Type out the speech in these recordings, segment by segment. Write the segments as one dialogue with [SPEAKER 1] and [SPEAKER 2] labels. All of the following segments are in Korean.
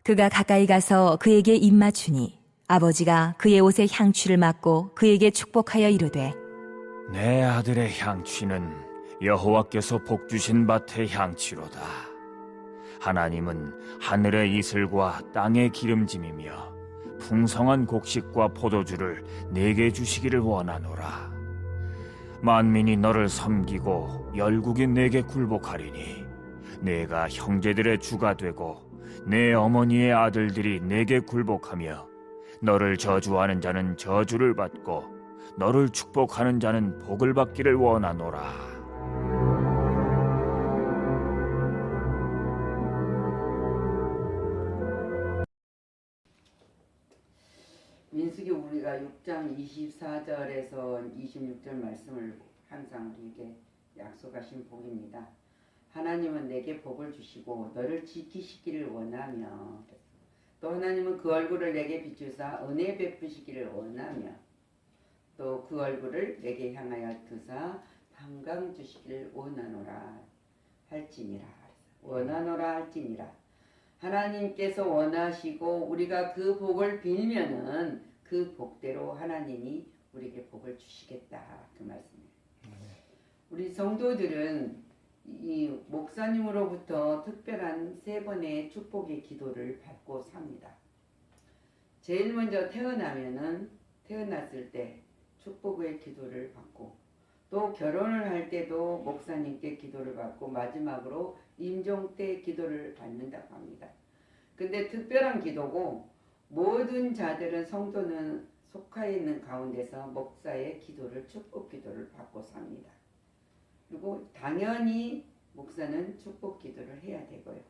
[SPEAKER 1] 그가 가까이 가서 그에게 입맞추니 아버지가 그의 옷에 향취를 맡고 그에게 축복하여 이르되
[SPEAKER 2] 내 아들의 향취는 여호와께서 복 주신 밭의 향취로다. 하나님은 하늘의 이슬과 땅의 기름짐이며 풍성한 곡식과 포도주를 내게 주시기를 원하노라. 만민이 너를 섬기고 열국이 내게 굴복하리니 내가 형제들의 주가 되고 내 어머니의 아들들이 내게 굴복하며 너를 저주하는 자는 저주를 받고 너를 축복하는 자는 복을 받기를 원하노라.
[SPEAKER 3] 민수기 우리가 6장 24절에서 26절 말씀을 항상 우리에게 약속하신 복입니다. 하나님은 내게 복을 주시고 너를 지키시기를 원하며 또 하나님은 그 얼굴을 내게 비추사 은혜 베푸시기를 원하며 또 그 얼굴을 내게 향하여 드사 평강 주시기를 원하노라 할지니라. 원하노라 할지니라. 하나님께서 원하시고 우리가 그 복을 빌면은 그 복대로 하나님이 우리에게 복을 주시겠다, 그 말씀이에요. 우리 성도들은 이 목사님으로부터 특별한 3번의 축복의 기도를 받고 삽니다. 제일 먼저 태어났을 때 축복의 기도를 받고 또 결혼을 할 때도 목사님께 기도를 받고 마지막으로 임종 때 기도를 받는다고 합니다. 근데 특별한 기도고 모든 자들은 성도는 속하여 있는 가운데서 목사의 기도를 축복 기도를 받고 삽니다. 그리고 당연히 목사는 축복 기도를 해야 되고요.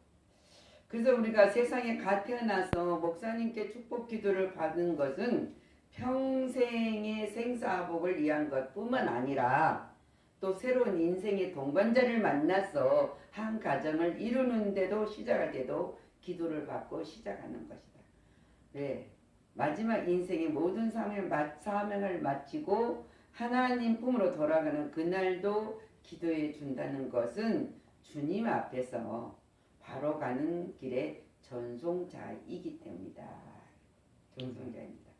[SPEAKER 3] 그래서 우리가 세상에 갓 태어나서 목사님께 축복 기도를 받은 것은 평생의 생사복을 위한 것뿐만 아니라 또 새로운 인생의 동반자를 만나서 한 가정을 이루는데도 시작할 때도 기도를 받고 시작하는 것이다. 네, 마지막 인생의 모든 사명을 마치고 하나님 품으로 돌아가는 그날도 기도해 준다는 것은 주님 앞에서 바로 가는 길의 전송자이기 때문이다. 전송자입니다.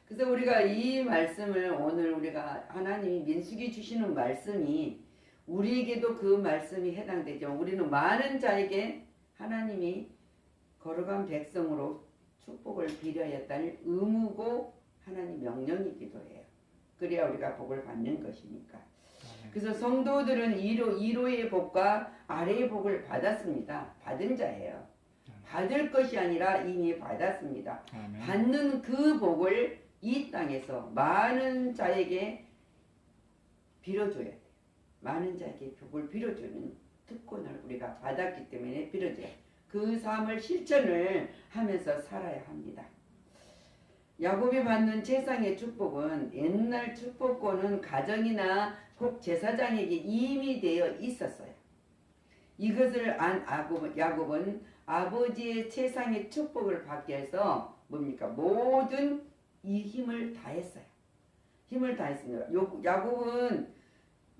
[SPEAKER 3] 그래서 우리가 이 말씀을 오늘 우리가 하나님이 민수기 주시는 말씀이 우리에게도 그 말씀이 해당되죠. 우리는 많은 자에게 하나님이 거룩한 백성으로 축복을 빌어야 할 의무고 하나님 명령이기도 해요. 그래야 우리가 복을 받는 것이니까. 그래서 성도들은 1호의 복과 아래의 복을 받았습니다. 받은 자예요. 받을 것이 아니라 이미 받았습니다. 받는 그 복을 이 땅에서 많은 자에게 빌어줘야 돼요. 많은 자에게 복을 빌어주는 특권을 우리가 받았기 때문에 빌어줘야 돼요. 그 삶을 실천을 하면서 살아야 합니다. 야곱이 받는 세상의 축복은 옛날 축복권은 가정이나 혹 제사장에게 이미 되어 있었어요. 이것을 안 야곱은 아버지의 세상의 축복을 받기 위해서 뭡니까? 모든 이 힘을 다했어요. 힘을 다했습니다. 야곱은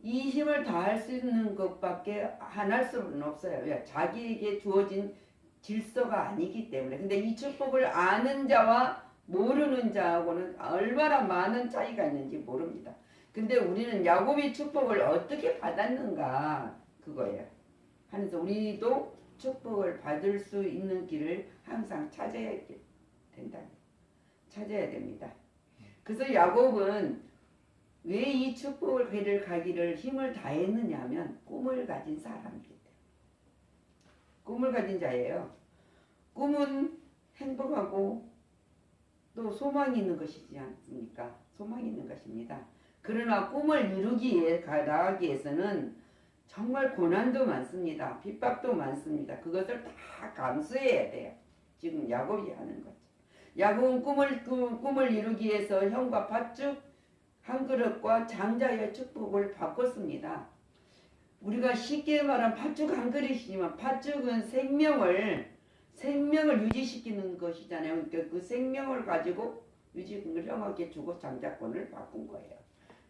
[SPEAKER 3] 이 힘을 다할 수 있는 것밖에 안 할 수는 없어요. 왜? 자기에게 주어진 질서가 아니기 때문에. 근데 이 축복을 아는 자와 모르는 자하고는 얼마나 많은 차이가 있는지 모릅니다. 근데 우리는 야곱이 축복을 어떻게 받았는가 그거예요. 하면서 우리도 축복을 받을 수 있는 길을 항상 찾아야 된다. 찾아야 됩니다. 그래서 야곱은 왜 이 축복을 길을 가기를 힘을 다했느냐 하면 꿈을 가진 사람이기 때문에. 꿈을 가진 자예요. 꿈은 행복하고 또 소망이 있는 것이지 않습니까? 소망이 있는 것입니다. 그러나 꿈을 이루기에 나아가기 위해서는 정말 고난도 많습니다. 핍박도 많습니다. 그것을 다 감수해야 돼요. 지금 야곱이 하는 거죠. 야곱은 꿈을 이루기 위해서 형과 팥죽 한 그릇과 장자의 축복을 바꿨습니다. 우리가 쉽게 말하면 팥죽 한 그릇이지만 팥죽은 생명을 유지시키는 것이잖아요. 그러니까 그 생명을 가지고 유지를 형에게 주고 장자권을 바꾼 거예요.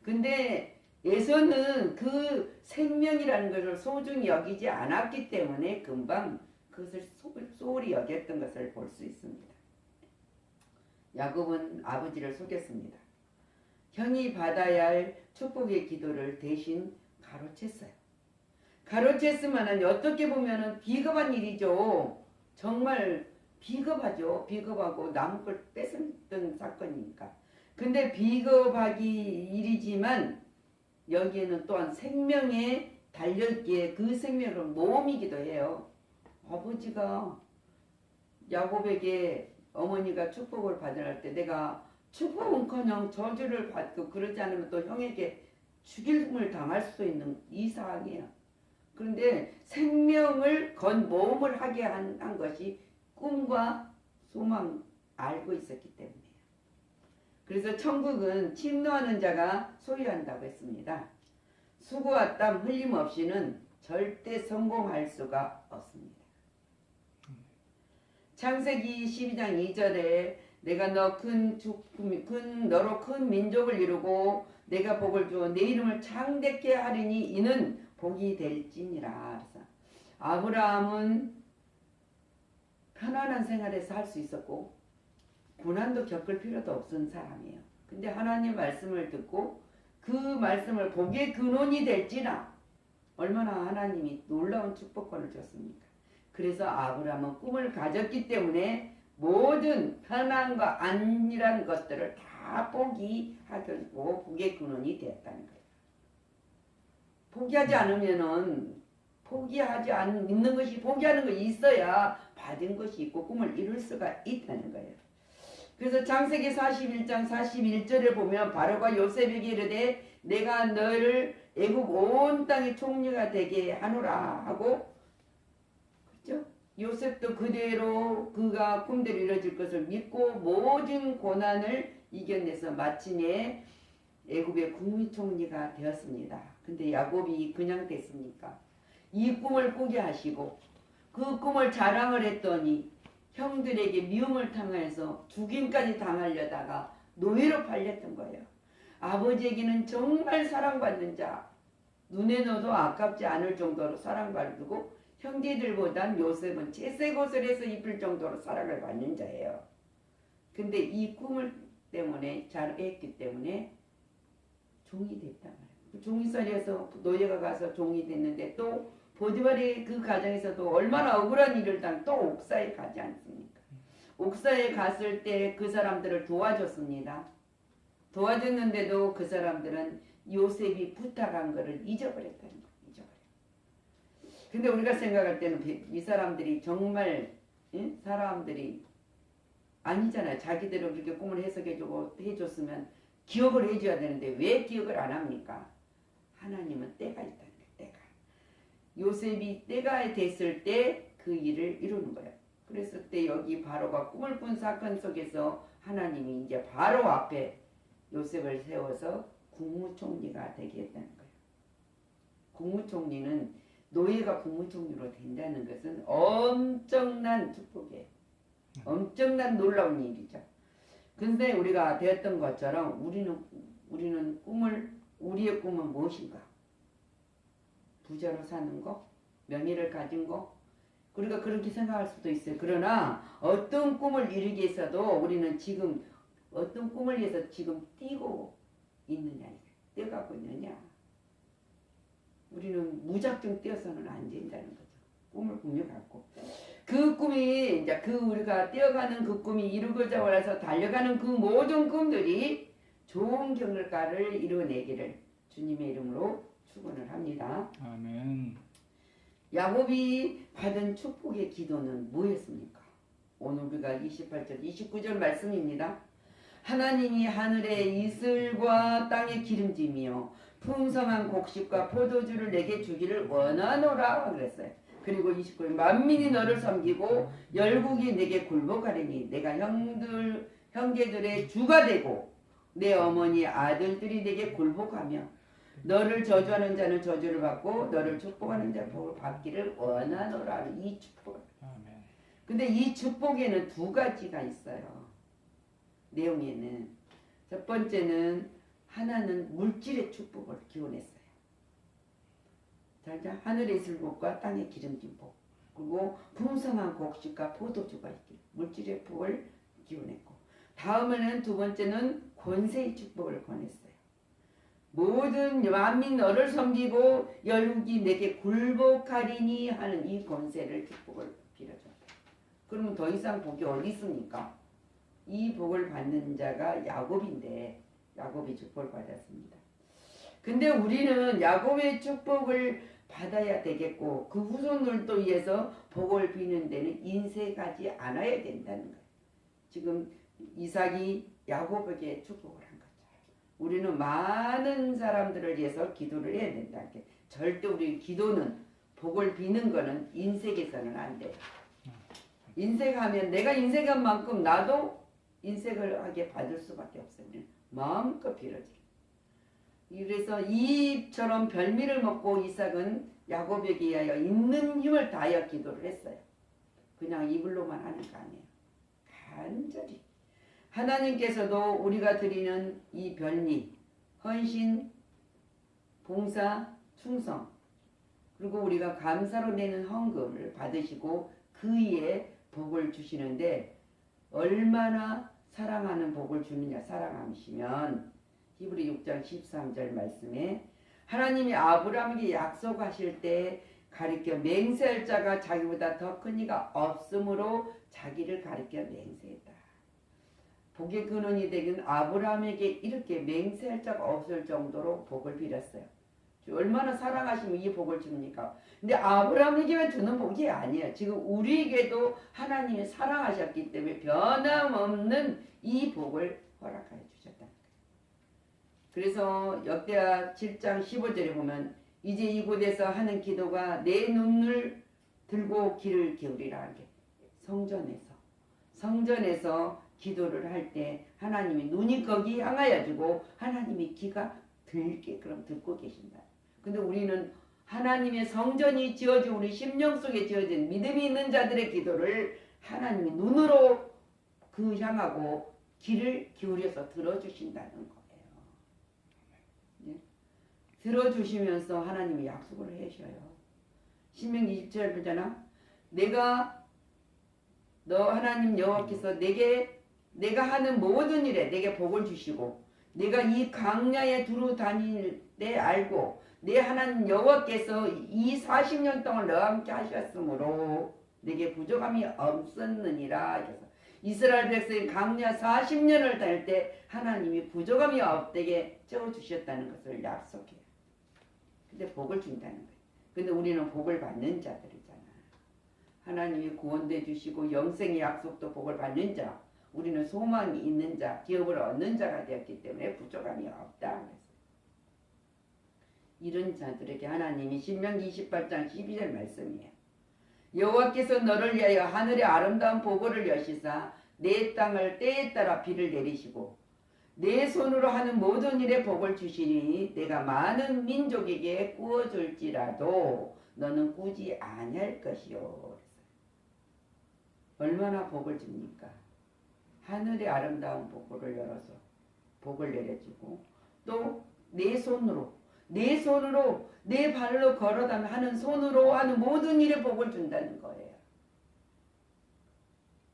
[SPEAKER 3] 근데 에서는 그 생명이라는 것을 소중히 여기지 않았기 때문에 금방 그것을 소홀히 여겼던 것을 볼 수 있습니다. 야곱은 아버지를 속였습니다. 형이 받아야 할 축복의 기도를 대신 가로챘어요. 가로챘으면 어떻게 보면 비겁한 일이죠. 정말 비겁하죠. 비겁하고 남의 걸 뺏었던 사건이니까. 근데 비겁하기 일이지만 여기에는 또한 생명에 달려있기에 그 생명은 모험이기도 해요. 아버지가 야곱에게 어머니가 축복을 받으라 때 내가 축복은커녕 저주를 받고 그러지 않으면 또 형에게 죽임을 당할 수도 있는 이 상황이에요. 그런데 생명을 건 모험을 하게 한 것이 꿈과 소망 알고 있었기 때문이에요. 그래서 천국은 침노하는 자가 소유한다고 했습니다. 수고와 땀 흘림 없이는 절대 성공할 수가 없습니다. 창세기 12장 2절에 내가 너로 큰 민족을 이루고 내가 복을 주어 내 이름을 창대케 하리니 이는 복이 될지니라. 그래서 아브라함은 편안한 생활에서 할 수 있었고 고난도 겪을 필요도 없은 사람이에요. 근데 하나님 말씀을 듣고 그 말씀을 복의 근원이 될지라. 얼마나 하나님이 놀라운 축복권을 줬습니까? 그래서 아브라함은 꿈을 가졌기 때문에 모든 편안과 안일한 것들을 다 포기하고 복의 근원이 되었다는 거예요. 포기하지 않으면은 있는 것이 포기하는 것이 있어야 받은 것이 있고 꿈을 이룰 수가 있다는 거예요. 그래서 창세기 41장 41절에 보면 바로가 요셉에게 이르되 내가 너를 애국 온 땅의 총리가 되게 하노라 하고, 그렇죠? 요셉도 그대로 그가 꿈대로 이루어질 것을 믿고 모든 고난을 이겨내서 마침내 애굽의 국무총리가 되었습니다. 근데 야곱이 그냥 됐습니까? 이 꿈을 꾸게 하시고 그 꿈을 자랑을 했더니 형들에게 미움을 당해서 죽임까지 당하려다가 노예로 팔렸던 거예요. 아버지에게는 정말 사랑받는 자, 눈에 넣어도 아깝지 않을 정도로 사랑받고 형제들보단 요셉은 채색옷을 해서 입을 정도로 사랑을 받는 자예요. 근데 이 꿈을 때문에 잘했기 때문에 종이 됐단 말이에요. 종이살이에서 노예가 가서 종이 됐는데 또 보디발의 그 가정에서도 얼마나 억울한 일을 당 또 옥사에 가지 않습니까? 옥사에 갔을 때 그 사람들을 도와줬습니다. 도와줬는데도 그 사람들은 요셉이 부탁한 것을 잊어버렸다는 거예요. 근데 우리가 생각할 때는 이 사람들이 정말 사람들이 아니잖아요. 자기대로 그렇게 꿈을 해줬으면 기억을 해줘야 되는데 왜 기억을 안 합니까? 하나님은 때가 있다는 거예요. 때가. 요셉이 때가 됐을 때 그 일을 이루는 거예요. 그랬을 때 여기 바로가 꿈을 꾼 사건 속에서 하나님이 이제 바로 앞에 요셉을 세워서 국무총리가 되게 했다는 거예요. 국무총리는 노예가 국무총리로 된다는 것은 엄청난 축복이에요. 엄청난 놀라운 일이죠. 근데 우리가 되었던 것처럼 우리는 우리의 꿈은 무엇인가? 부자로 사는 거, 명예를 가진 거, 우리가 그렇게 생각할 수도 있어요. 그러나 어떤 꿈을 이루기 위해서도 우리는 지금 어떤 꿈을 위해서 지금 뛰고 있느냐, 뛰어가고 있느냐. 우리는 무작정 뛰어서는 안 된다는 거죠. 꿈을 분명히 갖고 그 꿈이 이제 우리가 뛰어가는 그 꿈이 이루고자 해서 달려가는 그 모든 꿈들이 좋은 결과를 이루어내기를 주님의 이름으로 축원을 합니다.
[SPEAKER 4] 아멘.
[SPEAKER 3] 야곱이 받은 축복의 기도는 뭐였습니까? 오늘 우리가 28절, 29절 말씀입니다. 하나님이 하늘의 이슬과 땅의 기름짐이요 풍성한 곡식과 포도주를 내게 주기를 원하노라 그랬어요. 그리고 29절 만민이 너를 섬기고 열국이 내게 굴복하리니 내가 형제들의 주가 되고 내 어머니 아들들이 내게 굴복하며 너를 저주하는 자는 저주를 받고 너를 축복하는 자는 복을 받기를 원하노라. 이 축복.
[SPEAKER 4] 아멘.
[SPEAKER 3] 근데 이 축복에는 두 가지가 있어요. 내용에는 첫 번째는 하나는 물질의 축복을 기원했어요. 자, 하늘의 이슬복과 땅의 기름진 복. 그리고 풍성한 곡식과 포도주가 있기를 물질의 복을 기원했고, 다음에는 두 번째는 권세의 축복을 권했어요. 모든 만민 너를 섬기고 열국이 내게 굴복하리니 하는 이 권세를 축복을 빌어줬다. 그러면 더 이상 복이 어디 있습니까? 이 복을 받는 자가 야곱인데 야곱이 축복을 받았습니다. 근데 우리는 야곱의 축복을 받아야 되겠고 그 후손들도 위해서 복을 비는 데는 인색하지 않아야 된다는 거예요. 지금 이삭이 야곱에게 축복을 한 거죠. 우리는 많은 사람들을 위해서 기도를 해야 된다는 게, 절대 우리 기도는 복을 비는 거는 인색해서는 안 돼요. 인색하면 내가 인색한 만큼 나도 인색을 하게 받을 수밖에 없어요. 마음껏 빌어지게. 그래서 이처럼 별미를 먹고 이삭은 야곱에게 위하여 있는 힘을 다하여 기도를 했어요. 그냥 입으로만 하는 거 아니에요. 간절히. 하나님께서도 우리가 드리는 이 별미, 헌신, 봉사, 충성, 그리고 우리가 감사로 내는 헌금을 받으시고 그 위에 복을 주시는데, 얼마나 사랑하는 복을 주느냐, 사랑하시면 히브리 6장 13절 말씀에 하나님이 아브라함에게 약속하실 때 가리켜 맹세할 자가 자기보다 더 큰 이가 없으므로 자기를 가리켜 맹세했다. 복의 근원이 되긴 아브라함에게 이렇게 맹세할 자가 없을 정도로 복을 빌었어요. 얼마나 사랑하시면 이 복을 줍니까? 근데 아브라함에게만 주는 복이 아니에요. 지금 우리에게도 하나님이 사랑하셨기 때문에 변함없는 이 복을 허락하여 주셨다. 그래서 역대하 7장 15절에 보면 이제 이곳에서 하는 기도가 내 눈을 들고 귀를 기울이라 하는 게, 성전에서 기도를 할 때 하나님이 눈이 거기 향하여 주고 하나님이 귀가 들게 그럼 듣고 계신다. 근데 우리는 하나님의 성전이 지어진 우리 심령 속에 지어진 믿음이 있는 자들의 기도를 하나님이 눈으로 그 향하고 귀를 기울여서 들어주신다는 거예요. 네? 들어주시면서 하나님이 약속을 해주셔요. 신명기 20절 보잖아. 너 하나님 여호와께서 내가 하는 모든 일에 내게 복을 주시고 내가 이 광야에 두루 다닐 때 알고 내 하나님 여호와께서 이 40년 동안 너와 함께 하셨으므로 내게 부족함이 없었느니라. 그래서 이스라엘 백성이 광야 40년을 다닐 때 하나님이 부족함이 없게 채워주셨다는 것을 약속해요. 근데 복을 준다는 거예요. 근데 우리는 복을 받는 자들이잖아. 하나님이 구원해 주시고 영생의 약속도 복을 받는 자, 우리는 소망이 있는 자, 기업을 얻는 자가 되었기 때문에 부족함이 없다. 이런 자들에게 하나님이 신명기 28장 12절 말씀이에요. 여호와께서 너를 위하여 하늘의 아름다운 보고를 여시사 내 땅을 때에 따라 비를 내리시고 내 손으로 하는 모든 일에 복을 주시니 내가 많은 민족에게 꾸어줄지라도 너는 꾸지 아니할 것이요. 얼마나 복을 줍니까? 하늘의 아름다운 보고를 열어서 복을 내려주고 또 내 손으로 내 발로 걸어다면 하는 손으로 하는 모든 일에 복을 준다는 거예요.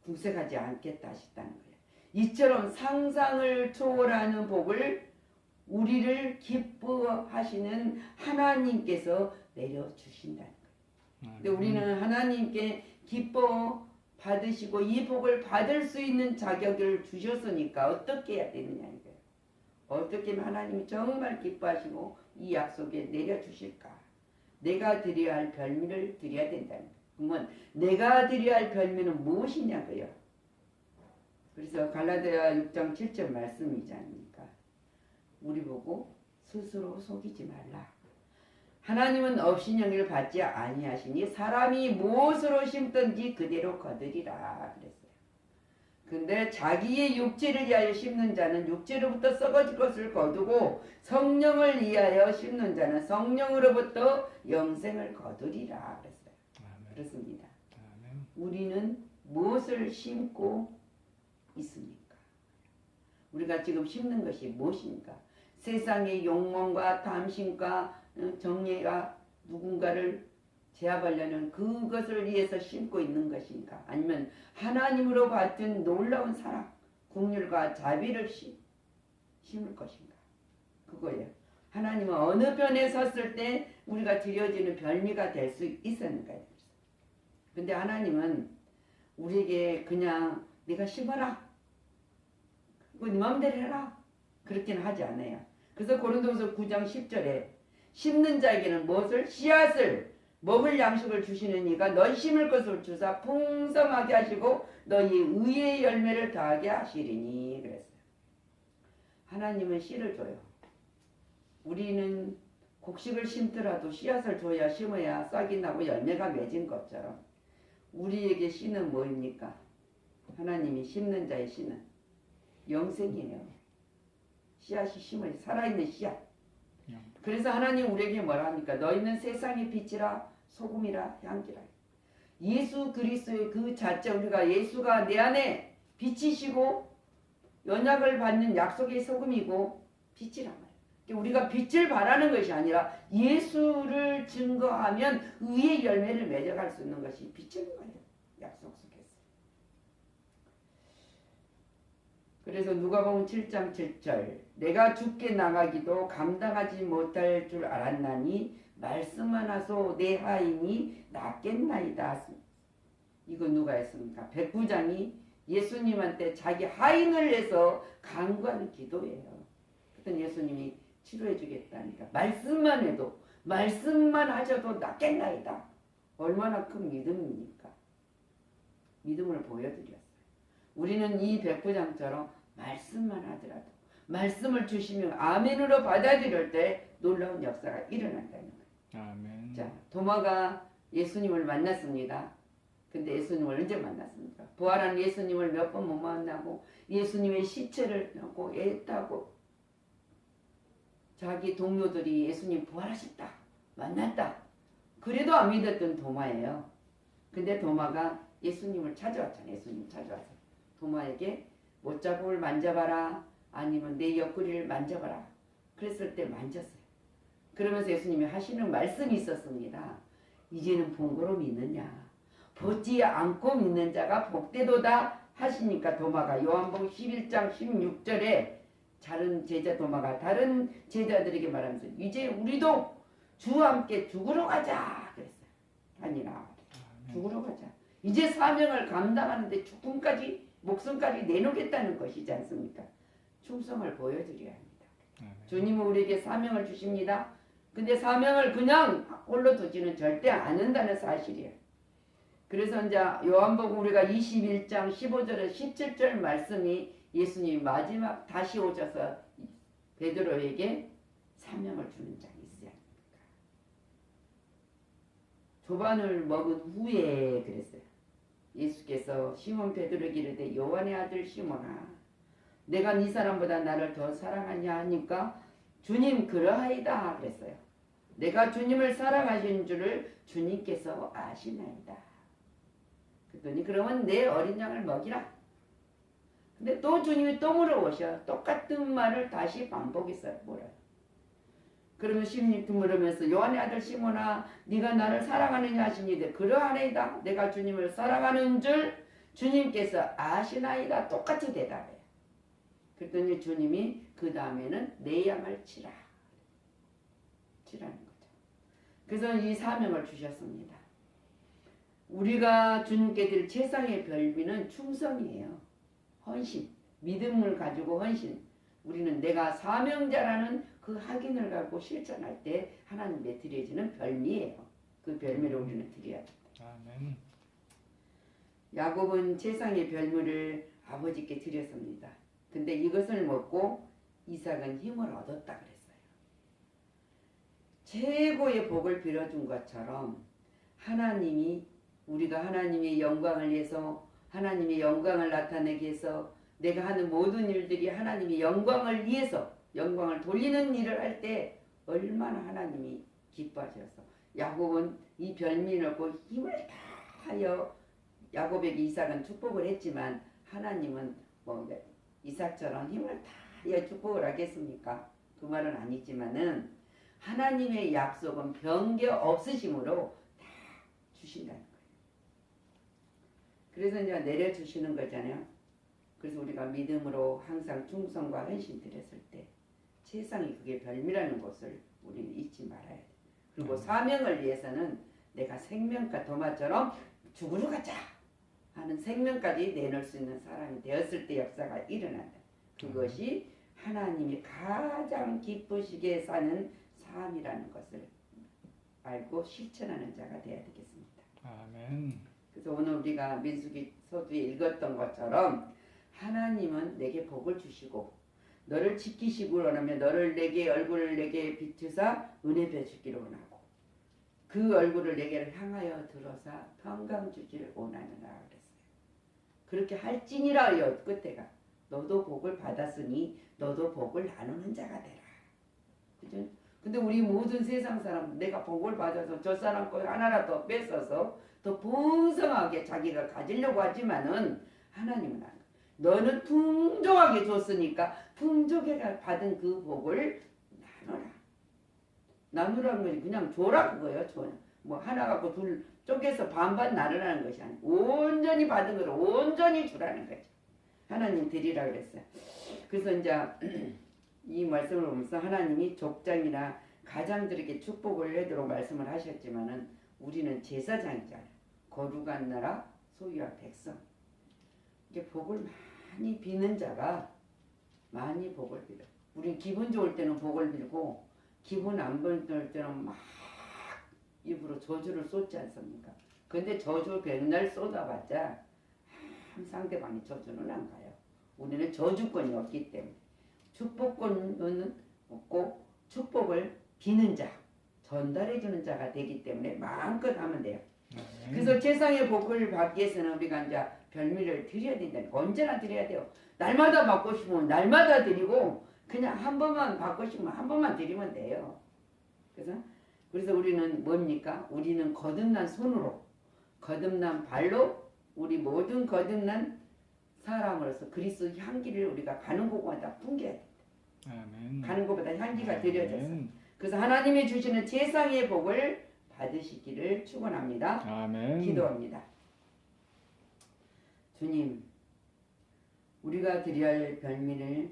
[SPEAKER 3] 궁색하지 않겠다 하셨다는 거예요. 이처럼 상상을 초월하는 복을 우리를 기뻐하시는 하나님께서 내려주신다는 거예요. 근데 우리는 하나님께 기뻐 받으시고 이 복을 받을 수 있는 자격을 주셨으니까 어떻게 해야 되느냐 이거예요. 어떻게 하면 하나님이 정말 기뻐하시고 이 약속에 내려주실까? 내가 드려야 할 별미를 드려야 된다는 거예요. 그러면 내가 드려야 할 별미는 무엇이냐고요? 그래서 갈라디아 6장 7절 말씀이지 않습니까? 우리 보고 스스로 속이지 말라. 하나님은 업신여기를 받지 아니하시니 사람이 무엇으로 심든지 그대로 거두리라 그랬어요. 근데 자기의 육체를 위하여 심는 자는 육체로부터 썩어질 것을 거두고 성령을 위하여 심는 자는 성령으로부터 영생을 거두리라 그랬어요. 아멘. 그렇습니다. 아멘. 우리는 무엇을 심고 있습니까? 우리가 지금 심는 것이 무엇입니까? 세상의 욕망과 탐심과 정의가 누군가를 제압하려는 그것을 위해서 심고 있는 것인가? 아니면 하나님으로 받은 놀라운 사랑, 긍휼과 자비를 심을 것인가? 그거예요. 하나님은 어느 편에 섰을 때 우리가 드려지는 별미가 될 수 있었는가요? 근데 하나님은 우리에게 그냥 네가 심어라, 그리고 네 마음대로 해라, 그렇게는 하지 않아요. 그래서 고린도후서 9장 10절에 심는 자에게는 무엇을? 씨앗을, 먹을 양식을 주시는 이가 너희 심을 것을 주사 풍성하게 하시고 너희 의의 열매를 더하게 하시리니 그랬어요. 하나님은 씨를 줘요. 우리는 곡식을 심더라도 씨앗을 줘야 심어야 싹이 나고 열매가 맺은 것처럼 우리에게 씨는 뭐입니까? 하나님이 심는 자의 씨는 영생이에요. 씨앗이 심어야 살아있는 씨앗. 그래서 하나님 우리에게 뭐라 합니까? 너희는 세상의 빛이라 소금이라 향기라. 예수 그리스도의 그 자체, 우리가 예수가 내 안에 빛이시고 연약을 받는 약속의 소금이고 빛이란 말이에요. 우리가 빛을 바라는 것이 아니라 예수를 증거하면 의의 열매를 맺어갈 수 있는 것이 빛인 거예요. 약속 속에서. 그래서 누가복음 7장 7절 내가 죽게 나가기도 감당하지 못할 줄 알았나니 말씀만 하소 내 하인이 낫겠나이다. 이거 누가 했습니까? 백부장이 예수님한테 자기 하인을 해서 간구하는 기도예요. 그랬더니 예수님이 치료해 주겠다니까. 말씀만 해도, 말씀만 하셔도 낫겠나이다. 얼마나 큰 믿음입니까? 믿음을 보여드렸어요. 우리는 이 백부장처럼 말씀만 하더라도 말씀을 주시면 아멘으로 받아들일 때 놀라운 역사가 일어난다는 거예요.
[SPEAKER 4] 아멘.
[SPEAKER 3] 자, 도마가 예수님을 만났습니다. 근데 예수님을 언제 만났습니까? 부활한 예수님을 몇 번 못 만나고 예수님의 시체를 넣고 애타고 자기 동료들이 예수님 부활하셨다, 만났다, 그래도 안 믿었던 도마예요. 근데 도마가 예수님을 찾아왔잖아요. 예수님 찾아와서 도마에게 못자국을 만져봐라, 아니면 내 옆구리를 만져봐라. 그랬을 때 만졌어요. 그러면서 예수님이 하시는 말씀이 있었습니다. 이제는 본거로 믿느냐, 보지 않고 믿는 자가 복되도다 하시니까 도마가 요한복음 11장 16절에 다른 제자 도마가 다른 제자들에게 말하면서 이제 우리도 주와 함께 죽으러 가자 그랬어요. 아니라 죽으러 가자. 이제 사명을 감당하는데 죽음까지, 목숨까지 내놓겠다는 것이지 않습니까? 충성을 보여드려야 합니다. 주님은 우리에게 사명을 주십니다. 근데 사명을 그냥 홀로 두지는 절대 않는다는 사실이에요. 그래서 이제 요한복음 우리가 21장 15절에 17절 말씀이 예수님이 마지막 다시 오셔서 베드로에게 사명을 주는 장이 있어야 합니까? 조반을 먹은 후에 그랬어요. 예수께서 시몬 베드로에게 이르되 요한의 아들 시몬아, 내가 네 사람보다 나를 더 사랑하냐 하니까 주님 그러하이다 그랬어요. 내가 주님을 사랑하신 줄을 주님께서 아시나이다. 그랬더니 그러면 내 어린 양을 먹이라. 근데 또 주님이 또 물어보셔. 똑같은 말을 다시 반복했어요. 뭐래요? 그러면 시몬이 물으면서 요한의 아들 시몬아, 네가 나를 사랑하느냐 하시니 그러하나이다. 내가 주님을 사랑하는 줄 주님께서 아시나이다. 똑같이 대답해요. 그랬더니 주님이 그 다음에는 내 양을 치라. 치라는 거죠. 그래서 이 사명을 주셨습니다. 우리가 주님께 드릴 최상의 별미는 충성이에요. 헌신, 믿음을 가지고 헌신. 우리는 내가 사명자라는 그 확인을 갖고 실천할 때 하나님께 드려지는 별미예요. 그 별미를 우리는 드려야 됩니다.
[SPEAKER 4] 아멘.
[SPEAKER 3] 야곱은 최상의 별미를 아버지께 드렸습니다. 근데 이것을 먹고 이삭은 힘을 얻었다 그랬어요. 최고의 복을 빌어준 것처럼 하나님이 우리가 하나님의 영광을 위해서, 하나님의 영광을 나타내기 위해서, 내가 하는 모든 일들이 하나님의 영광을 위해서 영광을 돌리는 일을 할 때 얼마나 하나님이 기뻐하셔서 야곱은 이 별미를 얻고 힘을 다하여 야곱에게 이삭은 축복을 했지만 하나님은 뭐 이삭처럼 힘을 다하여 축복을 하겠습니까? 그 말은 아니지만은 하나님의 약속은 변개 없으심으로 다 주신다는 거예요. 그래서 이제 내려주시는 거잖아요. 그래서 우리가 믿음으로 항상 충성과 헌신 드렸을 때 세상이 그게 별미라는 것을 우리는 잊지 말아야 돼. 그리고 사명을 위해서는 내가 생명과 도마처럼 죽으러 가자 하는 생명까지 내놓을 수 있는 사람이 되었을 때 역사가 일어난다. 그것이 하나님이 가장 기쁘시게 사는 삶이라는 것을 알고 실천하는 자가 되어야 되겠습니다.
[SPEAKER 4] 아멘.
[SPEAKER 3] 그래서 오늘 우리가 민수기 서두에 읽었던 것처럼 하나님은 내게 복을 주시고 너를 지키시고 원하면 너를 내게 얼굴을 내게 비추사 은혜 베주기를 원하고 그 얼굴을 내게 향하여 들어사 평강 주기를 원하느라 그랬어요. 그렇게 할지니라여 끝에가 너도 복을 받았으니 너도 복을 나누는 자가 되라. 그죠? 근데 우리 모든 세상 사람 내가 복을 받아서 저 사람 거 하나라도 뺏어서 더 풍성하게 자기가 가지려고 하지만은 하나님은 안 그래요. 너는 풍족하게 줬으니까 풍족하게 받은 그 복을 나눠라. 나누라는 것이 그냥 줘라 그거예요. 줘. 뭐 하나 갖고 둘 쪼개서 반반 나누라는 것이 아니고 온전히 받은 걸 온전히 주라는 거죠. 하나님 드리라 그랬어요. 그래서 이제 이 말씀을 보면서 하나님이 족장이나 가장들에게 축복을 해도록 말씀을 하셨지만은 우리는 제사장이잖아요. 거룩한 나라 소유한 백성. 이게 복을 많이 비는 자가 많이 복을 빌어. 우리 기분 좋을 때는 복을 빌고 기분 안 좋을 때는 막 입으로 저주를 쏟지 않습니까? 근데 저주 백날 쏟아봤자 상대방이 저주는 안 가요. 우리는 저주권이 없기 때문에 축복권은 없고 축복을 비는 자, 전달해주는 자가 되기 때문에 마음껏 하면 돼요. 그래서 세상의 복을 받기 위해서는 우리가 이제 별미를 드려야 된다는 거. 언제나 드려야 돼요. 날마다 받고 싶으면 날마다 드리고 그냥 한 번만 받고 싶으면 한 번만 드리면 돼요. 그래서 우리는 뭡니까? 우리는 거듭난 손으로 거듭난 발로 우리 모든 거듭난 사람으로서 그리스도 향기를 우리가 가는 곳마다 풍겨야 된다.
[SPEAKER 4] 아멘.
[SPEAKER 3] 가는 곳마다 향기가 드려져서.
[SPEAKER 4] 아멘.
[SPEAKER 3] 그래서 하나님이 주시는 세상의 복을 받으시기를 축원합니다.
[SPEAKER 4] 아멘.
[SPEAKER 3] 기도합니다. 주님, 우리가 드려야 할 별미를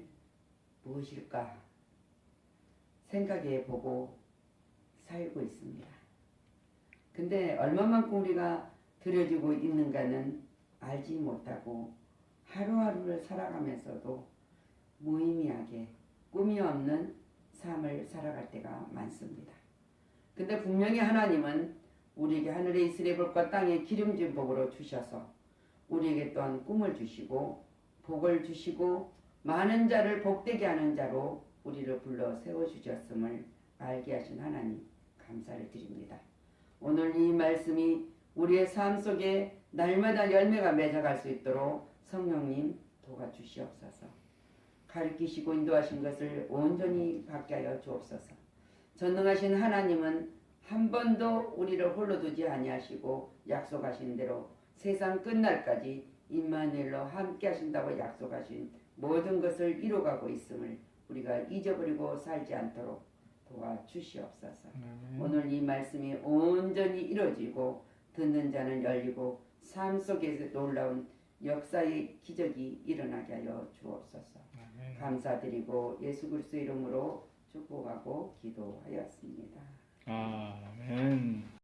[SPEAKER 3] 무엇일까 생각해 보고 살고 있습니다. 근데 얼마만큼 우리가 드려지고 있는가는 알지 못하고 하루하루를 살아가면서도 무의미하게 꿈이 없는 삶을 살아갈 때가 많습니다. 근데 분명히 하나님은 우리에게 하늘의 이슬의 복과 땅의 기름진 복으로 주셔서 우리에게 또한 꿈을 주시고 복을 주시고 많은 자를 복되게 하는 자로 우리를 불러 세워주셨음을 알게 하신 하나님 감사를 드립니다. 오늘 이 말씀이 우리의 삶 속에 날마다 열매가 맺어갈 수 있도록 성령님 도와주시옵소서. 가르치시고 인도하신 것을 온전히 받게 하여 주옵소서. 전능하신 하나님은 한 번도 우리를 홀로 두지 아니하시고 약속하신 대로 세상 끝날까지 임마누엘로 함께 하신다고 약속하신 모든 것을 이루어가고 있음을 우리가 잊어버리고 살지 않도록 도와주시옵소서. 오늘 이 말씀이 온전히 이루어지고 듣는 자는 열리고 삶 속에서 놀라운 역사의 기적이 일어나게 하여 주옵소서. 감사드리고 예수 그리스도 이름으로 축복하고 기도하였습니다.
[SPEAKER 4] 아멘.